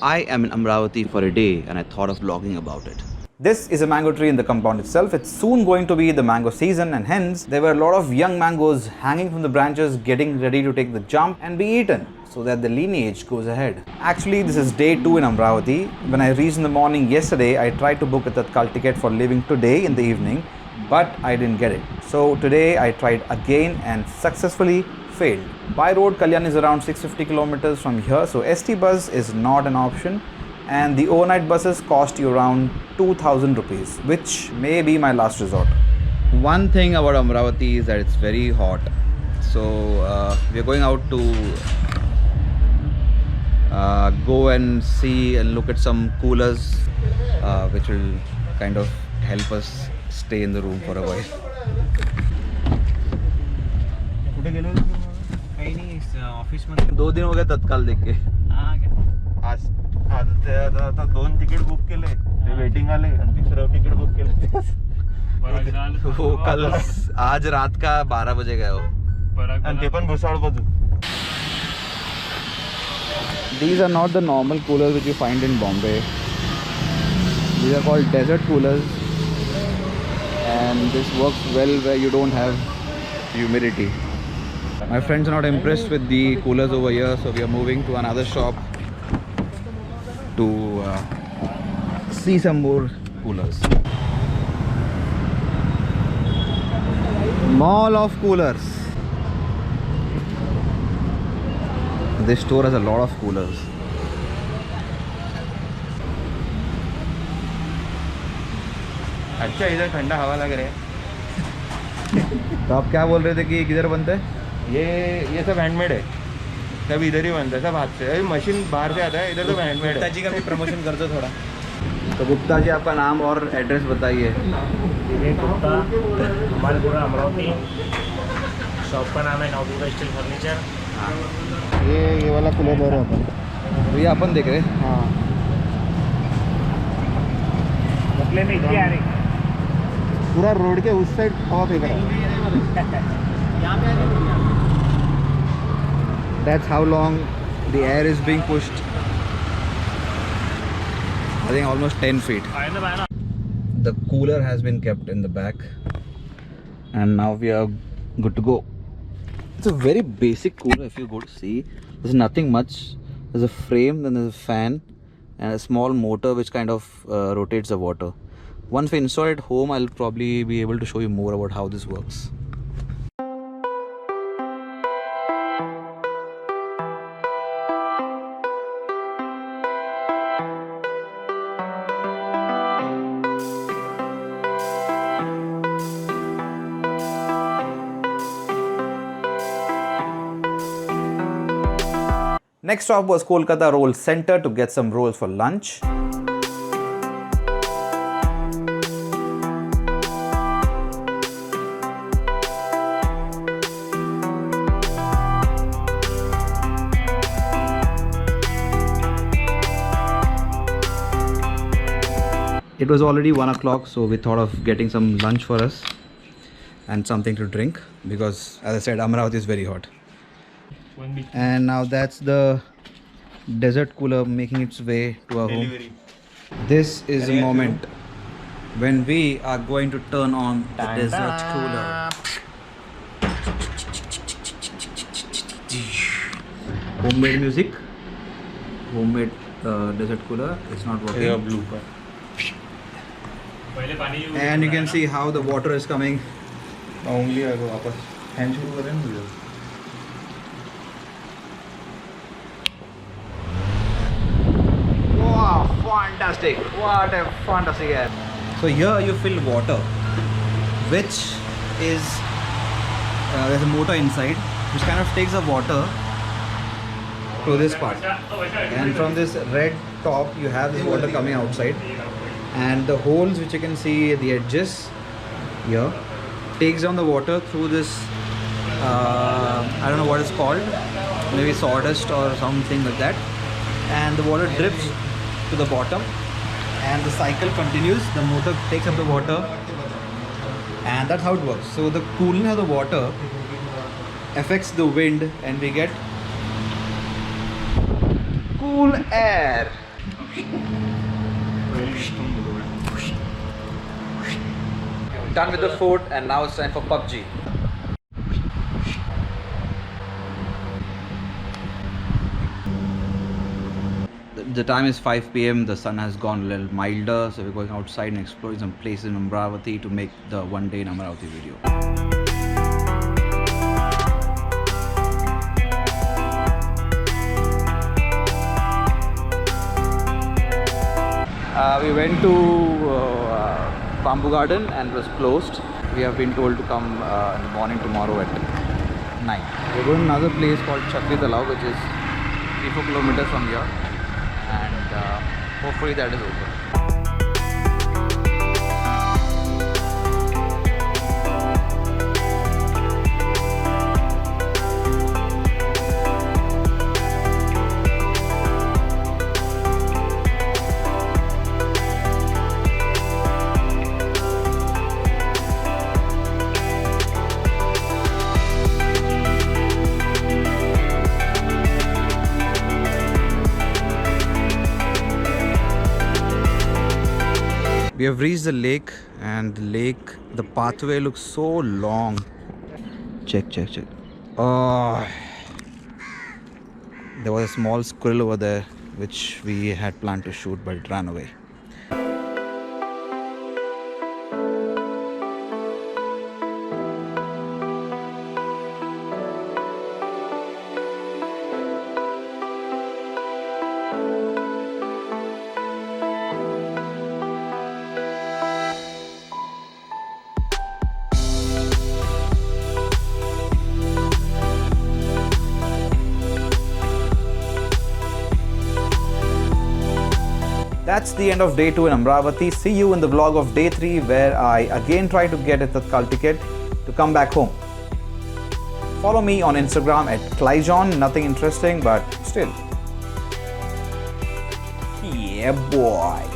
I am in Amravati for a day and I thought of vlogging about it. This is a mango tree in the compound itself. It's soon going to be the mango season, and hence there were a lot of young mangoes hanging from the branches getting ready to take the jump and be eaten so that the lineage goes ahead. Actually, this is day 2 in Amravati. When I reached in the morning yesterday, I tried to book a Tatkal ticket for leaving today in the evening, but I didn't get it. So today I tried again and successfully failed. By road, Kalyan is around 650 kilometers from here, so ST bus is not an option. And the overnight buses cost you around 2000 rupees, which may be my last resort. One thing about Amravati is that it's very hot. So we're going out to go and see and look at some coolers which will kind of help us stay in the room for a while. Office मध्ये 2 दिन हो गए तत्काल देख के. आज आता 2 ticket book केले ते वेटिंग आले आणि तिसरं तिकीट बुक केले वो कल आज रात का 12 बजे गए हो. आणि ते पण भुसावळ बाजू. These are not the normal coolers which you find in Bombay. These are called desert coolers, and this works well where you don't have humidity. My friends are not impressed with the coolers over here, so we are moving to another shop to see some more coolers. Mall of coolers. This store has a lot of coolers. अच्छा इधर ठंडा हवा लग रहा है. तो आप क्या बोल रहे थे कि किधर बनता है? ये सब हैंडमेड है. सब इधर ही बनता है, सब हाथ से. मशीन बाहर से आता है, इधर तो हैंडमेड है. जी का भी प्रमोशन कर दो थोड़ा. तो गुप्ता जी आपका नाम और एड्रेस बताइए. विवेक गुप्ता, हमालपुरा अमरावती. शॉप का नाम है नवदुर्गा स्टील फर्नीचर. ये वाला कूलर ले रहे हैं अपन. तो ये अपन देख रहे हैं. हाँ बदले में इतनी आ रही. पूरा रोड के उस साइड हवा फेंक रहा है. That's how long the air is being pushed. I think almost 10 feet. The cooler has been kept in the back and now we are good to go. It's a very basic cooler. If you go to see, there's nothing much. There's a frame, then there's a fan and a small motor which kind of rotates the water. Once we install it home, I'll probably be able to show you more about how this works. Next stop was Kolkata Roll Center to get some rolls for lunch. It was already 1 o'clock, so we thought of getting some lunch for us and something to drink because, as I said, Amravati is very hot. And now that's the desert cooler making its way to our home. This is the moment when we are going to turn on the desert cooler. Homemade music, homemade desert cooler. It's not working. And you can see how the water is coming. only अगर वापस hand शुरू करें ना. Wow, fantastic! What a fantastic air! So here you fill water, which is there's a motor inside, which kind of takes the water to this part, and from this red top you have this water coming outside, and the holes which you can see at the edges here takes down the water through this I don't know what it's called, maybe sawdust or something like that, and the water drips to the bottom and the cycle continues. The motor takes up the water and that's how it works. So the cooling of the water affects the wind and we get cool air. Done with the food, and now it's time for PUBG. The time is 5 p.m. The sun has gone a little milder, so we're going outside and exploring some places in Amravati to make the one day in Amravati video. We went to Bamboo Garden and it was closed. We have been told to come in the morning tomorrow at 9. We're going to another place called Chakri Talao, which is 3-4 kilometers from here, and hopefully that is open. We have reached the lake, and the pathway looks so long. Check. Oh, there was a small squirrel over there which we had planned to shoot, but it ran away. That's the end of day 2 in Amravati. See you in the vlog of day 3, where I again try to get a Tatkal ticket to come back home. Follow me on Instagram at Claijohn. Nothing interesting, but still. Yeah, boy.